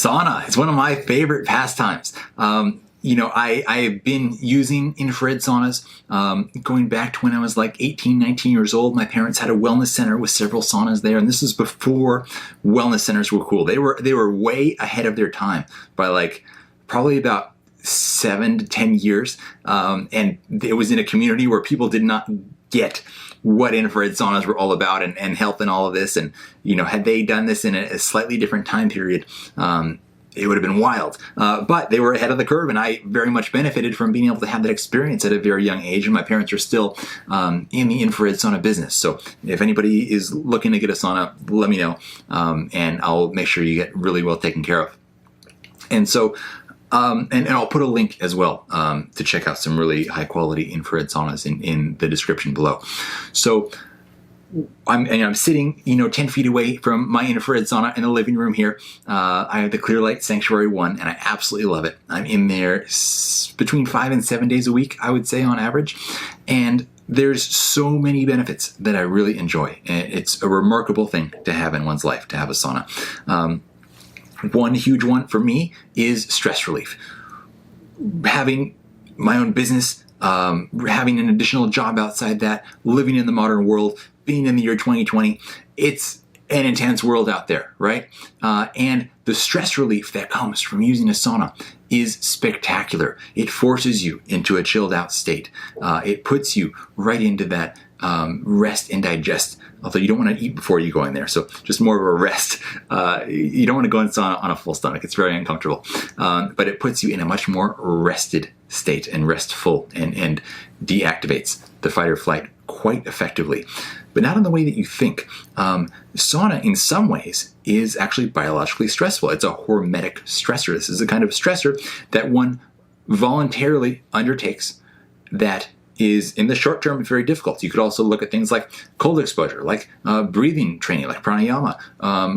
Sauna is one of my favorite pastimes. I have been using infrared saunas going back to when I was like 18, 19 years old. My parents had a wellness center with several saunas there, and this is before wellness centers were cool. They were way ahead of their time by like probably about 7 to 10 years, and it was in a community where people did not get what infrared saunas were all about and health and all of this. And, had they done this in a slightly different time period, it would have been wild. But they were ahead of the curve, and I very much benefited from being able to have that experience at a very young age. And my parents are still in the infrared sauna business. So if anybody is looking to get a sauna, let me know, and I'll make sure you get really well taken care of. And so, and I'll put a link as well to check out some really high quality infrared saunas in the description below. So I'm sitting, 10 feet away from my infrared sauna in the living room here. I have the Clearlight Sanctuary 1, and I absolutely love it. I'm in there between 5 and 7 days a week, I would say, on average. And there's so many benefits that I really enjoy. And it's a remarkable thing to have in one's life, to have a sauna. One huge one for me is stress relief. Having my own business, having an additional job outside that, living in the modern world, being in the year 2020, it's an intense world out there, right? And the stress relief that comes from using a sauna is spectacular. It forces you into a chilled out state. It puts you right into that rest and digest, although you don't want to eat before you go in there, so just more of a rest. You don't want to go in sauna on a full stomach. It's very uncomfortable. But it puts you in a much more rested state and restful and deactivates the fight or flight quite effectively, but not in the way that you think. Sauna, in some ways, is actually biologically stressful. It's a hormetic stressor. This is a kind of stressor that one voluntarily undertakes that is, in the short term, very difficult. You could also look at things like cold exposure, like breathing training, like pranayama,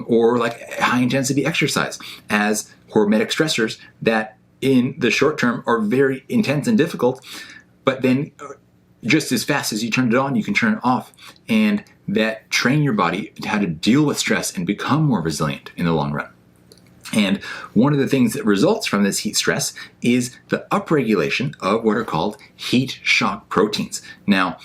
or like high-intensity exercise as hormetic stressors that, in the short term, are very intense and difficult, but then just as fast as you turn it on, you can turn it off, and that train your body how to deal with stress and become more resilient in the long run. And one of the things that results from this heat stress is the upregulation of what are called heat shock proteins. Now,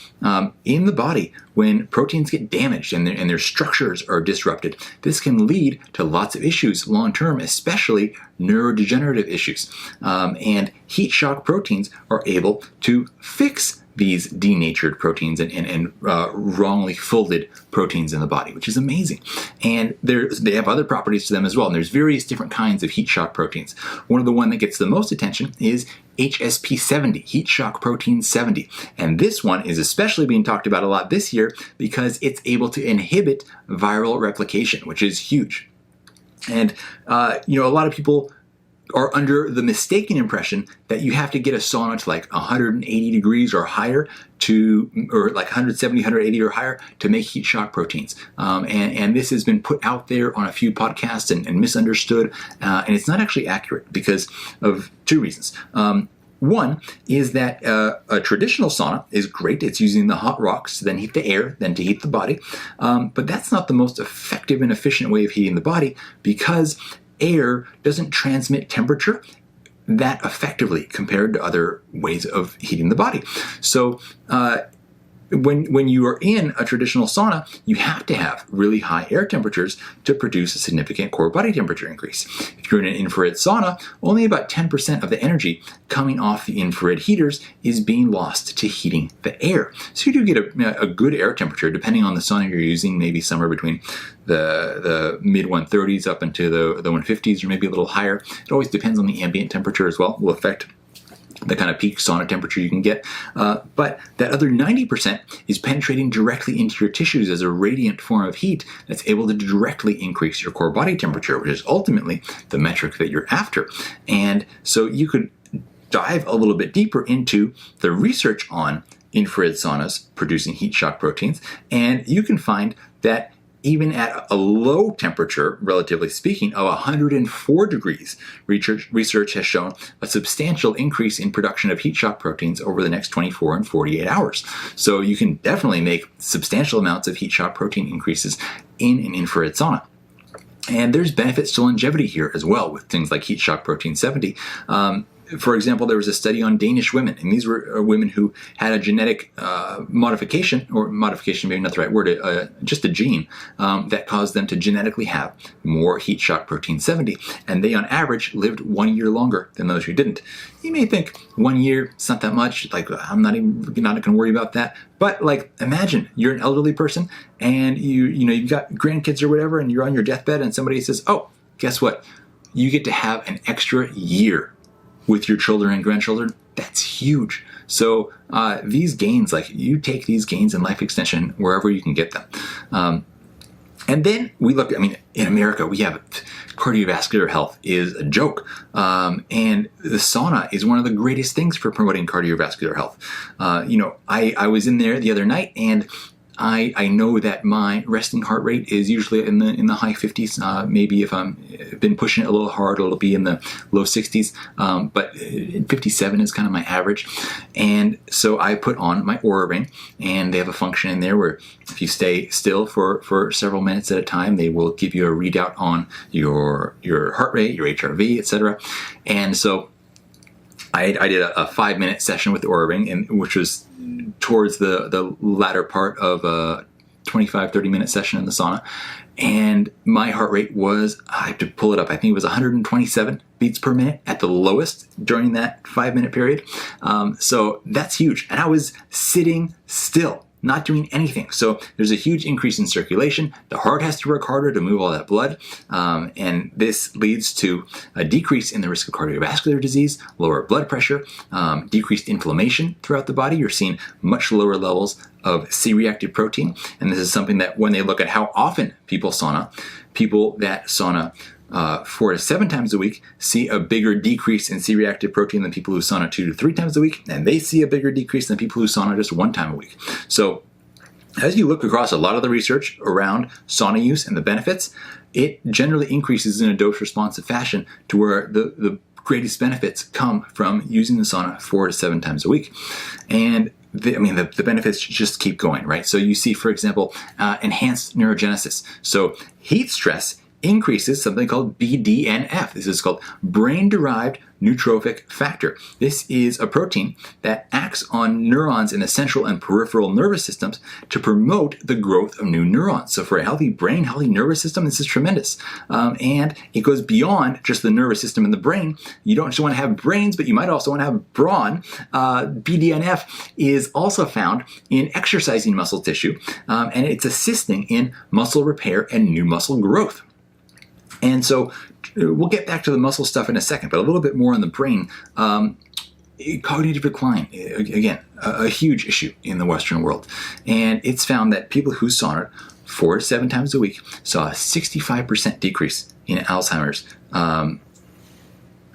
in the body, when proteins get damaged and their structures are disrupted, this can lead to lots of issues long term, especially neurodegenerative issues. And heat shock proteins are able to fix these denatured proteins and wrongly folded proteins in the body, which is amazing. And they have other properties to them as well. And there's various different kinds of heat shock proteins. One of the one that gets the most attention is HSP70, heat shock protein 70. And this one is especially being talked about a lot this year because it's able to inhibit viral replication, which is huge. And, a lot of people are under the mistaken impression that you have to get a sauna to like 180 degrees or higher or like 170, 180 or higher to make heat shock proteins. And this has been put out there on a few podcasts and misunderstood. And it's not actually accurate because of two reasons. One is that a traditional sauna is great. It's using the hot rocks to then heat the air, then to heat the body. But that's not the most effective and efficient way of heating the body because air doesn't transmit temperature that effectively compared to other ways of heating the body. So when you are in a traditional sauna, you have to have really high air temperatures to produce a significant core body temperature increase. If you're in an infrared sauna, only about 10% of the energy coming off the infrared heaters is being lost to heating the air. So you do get a good air temperature, depending on the sauna you're using, maybe somewhere between the mid 130s up into the 150s or maybe a little higher. It always depends on the ambient temperature as well. Will affect the kind of peak sauna temperature you can get. But that other 90% is penetrating directly into your tissues as a radiant form of heat that's able to directly increase your core body temperature, which is ultimately the metric that you're after. And so you could dive a little bit deeper into the research on infrared saunas producing heat shock proteins, and you can find that even at a low temperature, relatively speaking, of 104 degrees, research has shown a substantial increase in production of heat shock proteins over the next 24 and 48 hours. So you can definitely make substantial amounts of heat shock protein increases in an infrared sauna. And there's benefits to longevity here as well with things like heat shock protein 70. For example, there was a study on Danish women, and these were women who had a genetic modification, or modification maybe not the right word, just a gene that caused them to genetically have more heat shock protein 70. And they on average lived 1 year longer than those who didn't. You may think 1 year, it's not that much, like I'm not going to worry about that. But like, imagine you're an elderly person and you've got grandkids or whatever, and you're on your deathbed and somebody says, oh, guess what? You get to have an extra year with your children and grandchildren. That's huge. So these gains, like you take these gains in life extension wherever you can get them. And then we look, in America, we have cardiovascular health is a joke. And the sauna is one of the greatest things for promoting cardiovascular health. I was in there the other night, and I know that my resting heart rate is usually in the high 50s. Maybe if I've been pushing it a little hard, it'll be in the low 60s. But 57 is kind of my average. And so I put on my Oura Ring, and they have a function in there where if you stay still for several minutes at a time, they will give you a readout on your heart rate, your HRV, etc. And so I did a 5-minute session with the Oura Ring, which was towards the latter part of a 25-30 minute session in the sauna. And my heart rate was, I have to pull it up, I think it was 127 beats per minute at the lowest during that 5-minute period. So that's huge. And I was sitting still, not doing anything. So there's a huge increase in circulation. The heart has to work harder to move all that blood. And this leads to a decrease in the risk of cardiovascular disease, lower blood pressure, decreased inflammation throughout the body. You're seeing much lower levels of C-reactive protein. And this is something that when they look at how often people that sauna 4 to 7 times a week see a bigger decrease in C-reactive protein than people who sauna 2 to 3 times a week, and they see a bigger decrease than people who sauna just 1 time a week. So as you look across a lot of the research around sauna use and the benefits, it generally increases in a dose-responsive fashion to where the greatest benefits come from using the sauna 4 to 7 times a week. And the benefits just keep going, right? So you see, for example, enhanced neurogenesis. So heat stress increases something called BDNF. This is called brain-derived neurotrophic factor. This is a protein that acts on neurons in the central and peripheral nervous systems to promote the growth of new neurons. So for a healthy brain, healthy nervous system, this is tremendous. And it goes beyond just the nervous system in the brain. You don't just want to have brains, but you might also want to have brawn. BDNF is also found in exercising muscle tissue, and it's assisting in muscle repair and new muscle growth. And so we'll get back to the muscle stuff in a second, but a little bit more on the brain. Cognitive decline, again, a huge issue in the Western world. And it's found that people who sauna 4 to 7 times a week saw a 65% decrease in Alzheimer's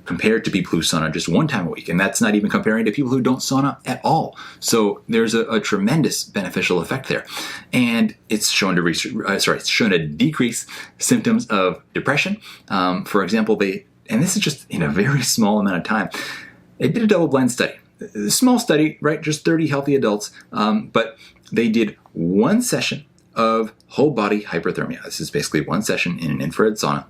compared to people who sauna just 1 time a week. And that's not even comparing to people who don't sauna at all. So there's a tremendous beneficial effect there. And it's shown to decrease symptoms of depression. For example, and this is just in a very small amount of time, they did a double-blind study. A small study, right? Just 30 healthy adults. But they did 1 session of whole body hyperthermia. This is basically 1 session in an infrared sauna.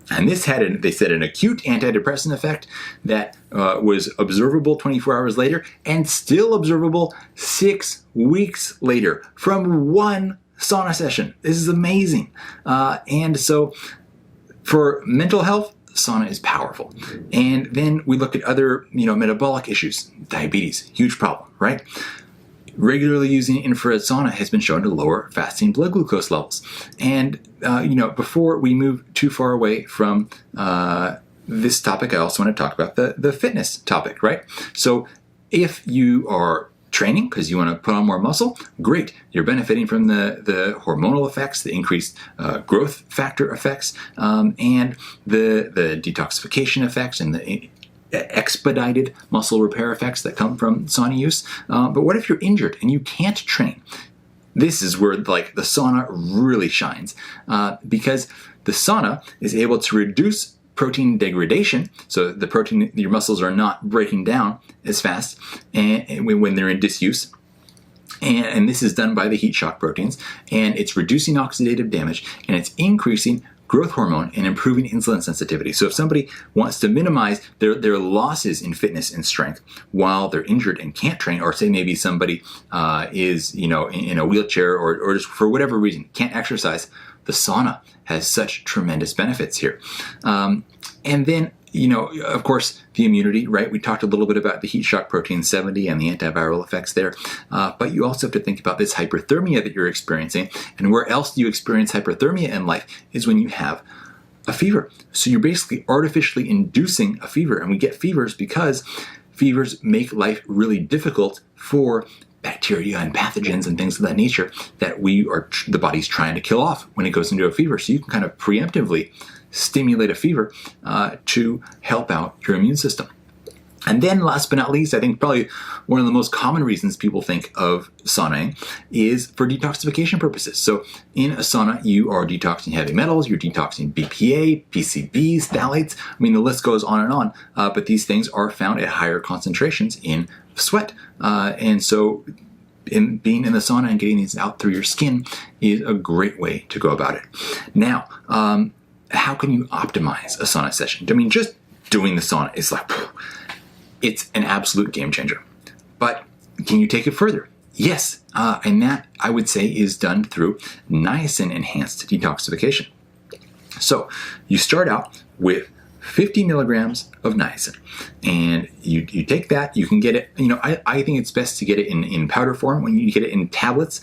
And this had, they said, an acute antidepressant effect that was observable 24 hours later and still observable 6 weeks later from 1 sauna session. This is amazing. And so for mental health, sauna is powerful. And then we look at other, metabolic issues. Diabetes, huge problem, right? Regularly using infrared sauna has been shown to lower fasting blood glucose levels. And, before we move too far away from this topic, I also want to talk about the fitness topic, right? So if you are training because you want to put on more muscle, great. You're benefiting from the hormonal effects, the increased growth factor effects, and the detoxification effects and the expedited muscle repair effects that come from sauna use. But what if you're injured and you can't train? This is where the sauna really shines, because the sauna is able to reduce protein degradation, so the protein, your muscles are not breaking down as fast and when they're in disuse. And this is done by the heat shock proteins, and it's reducing oxidative damage, and it's increasing growth hormone and improving insulin sensitivity. So if somebody wants to minimize their losses in fitness and strength while they're injured and can't train, or say maybe somebody is in a wheelchair or just for whatever reason can't exercise, the sauna has such tremendous benefits here. And then, of course, the immunity, right? We talked a little bit about the heat shock protein 70 and the antiviral effects there. But you also have to think about this hyperthermia that you're experiencing. And where else do you experience hyperthermia in life is when you have a fever. So you're basically artificially inducing a fever. And we get fevers because fevers make life really difficult for bacteria and pathogens and things of that nature that the body's trying to kill off when it goes into a fever. So you can kind of preemptively stimulate a fever to help out your immune system. And then last but not least, I think probably one of the most common reasons people think of saunaing is for detoxification purposes. So in a sauna, you are detoxing heavy metals, you're detoxing BPA, PCBs, phthalates. I mean, the list goes on and on, but these things are found at higher concentrations in sweat. And so being in the sauna and getting these out through your skin is a great way to go about it. Now, how can you optimize a sauna session? I mean, just doing the sauna is like, it's an absolute game changer. But can you take it further? Yes, and that I would say is done through niacin enhanced detoxification. So you start out with 50 milligrams of niacin, and you take that. You can get it, I think it's best to get it in powder form. When you get it in tablets,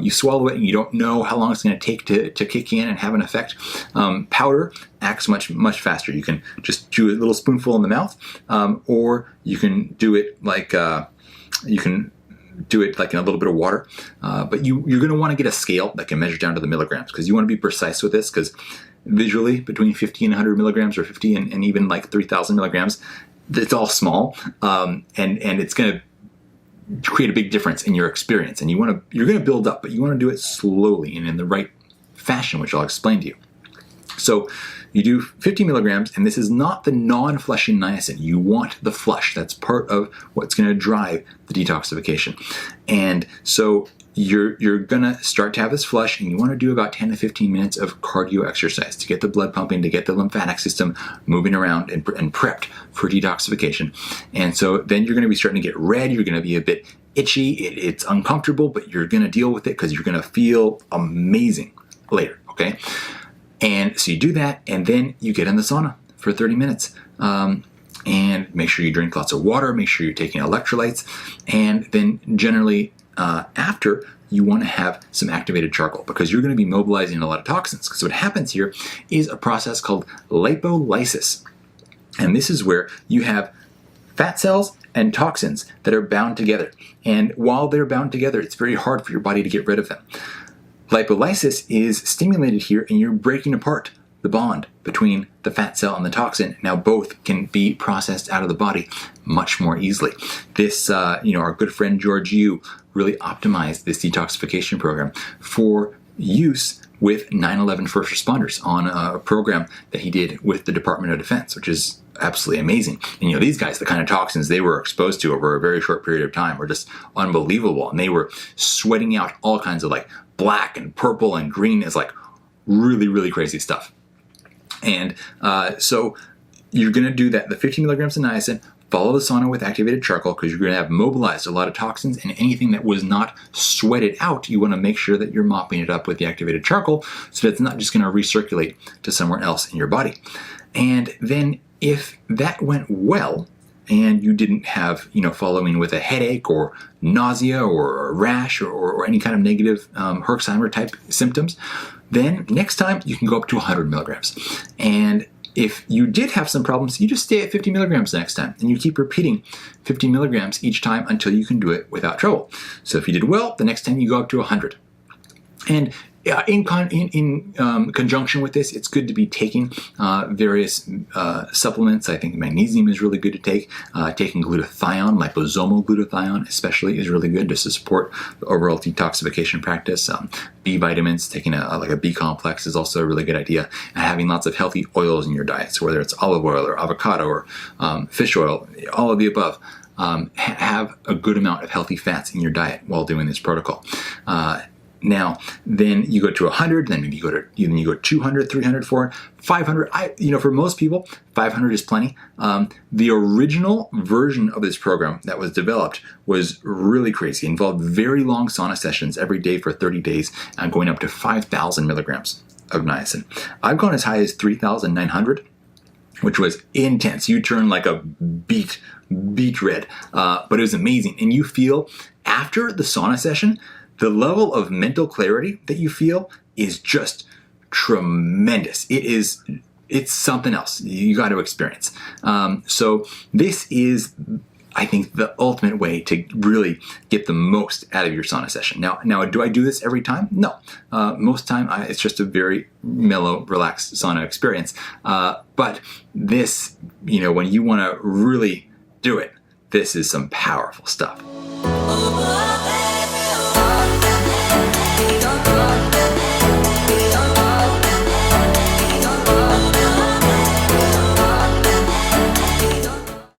you swallow it and you don't know how long it's going to take to kick in and have an effect. Powder acts much faster. You can just chew a little spoonful in the mouth, or you can do it like in a little bit of water. But you're going to want to get a scale that can measure down to the milligrams, because you want to be precise with this, because visually between 50 and 100 milligrams, or 50 and even like 3,000 milligrams, it's all small, and it's going to create a big difference in your experience. And you're going to build up, but you want to do it slowly and in the right fashion, which I'll explain to you. So you do 50 milligrams, and this is not the non-flushing niacin. You want the flush. That's part of what's going to drive the detoxification. And so you're going to start to have this flush, and you want to do about 10 to 15 minutes of cardio exercise to get the blood pumping, to get the lymphatic system moving around and prepped for detoxification. And so then you're going to be starting to get red. You're going to be a bit itchy. It's uncomfortable, but you're going to deal with it because you're going to feel amazing later, okay? And so you do that, and then you get in the sauna for 30 minutes. And make sure you drink lots of water, make sure you're taking electrolytes, and then generally after, you want to have some activated charcoal, because you're going to be mobilizing a lot of toxins. Because what happens here is a process called lipolysis. And this is where you have fat cells and toxins that are bound together. And while they're bound together, it's very hard for your body to get rid of them. Lipolysis is stimulated here, and you're breaking apart the bond between the fat cell and the toxin. Now both can be processed out of the body much more easily. This, our good friend George Yu really optimized this detoxification program for use with 9/11 first responders on a program that he did with the Department of Defense, which is absolutely amazing. And these guys, the kind of toxins they were exposed to over a very short period of time were just unbelievable. And they were sweating out all kinds of like black and purple and green. Is like really, really crazy stuff. And so you're going to do that, the 15 milligrams of niacin, follow the sauna with activated charcoal, because you're going to have mobilized a lot of toxins, and anything that was not sweated out, you want to make sure that you're mopping it up with the activated charcoal so that it's not just going to recirculate to somewhere else in your body. And then if that went well, and you didn't have, following with a headache or nausea or a rash or any kind of negative Herxheimer type symptoms, then next time you can go up to 100 milligrams. And if you did have some problems, you just stay at 50 milligrams next time, and you keep repeating 50 milligrams each time until you can do it without trouble. So if you did well, the next time you go up to 100. And in conjunction with this, it's good to be taking various supplements. I think magnesium is really good to take. Taking glutathione, liposomal glutathione especially, is really good just to support the overall detoxification practice. B vitamins, taking a B complex is also a really good idea. And having lots of healthy oils in your diet, so whether it's olive oil or avocado or fish oil, all of the above. Have a good amount of healthy fats in your diet while doing this protocol. Now, then you go to 100, then maybe you go 200, 300, 400, 500. For most people, 500 is plenty. The original version of this program that was developed was really crazy. It involved very long sauna sessions every day for 30 days and going up to 5,000 milligrams of niacin. I've gone as high as 3,900, which was intense. You turn like a beet red, but it was amazing. And you feel after the sauna session, the level of mental clarity that you feel is just tremendous. It's something else you got to experience. So this is, I think, the ultimate way to really get the most out of your sauna session. Now, do I do this every time? No. Most time, it's just a very mellow, relaxed sauna experience. But this, when you want to really do it, this is some powerful stuff.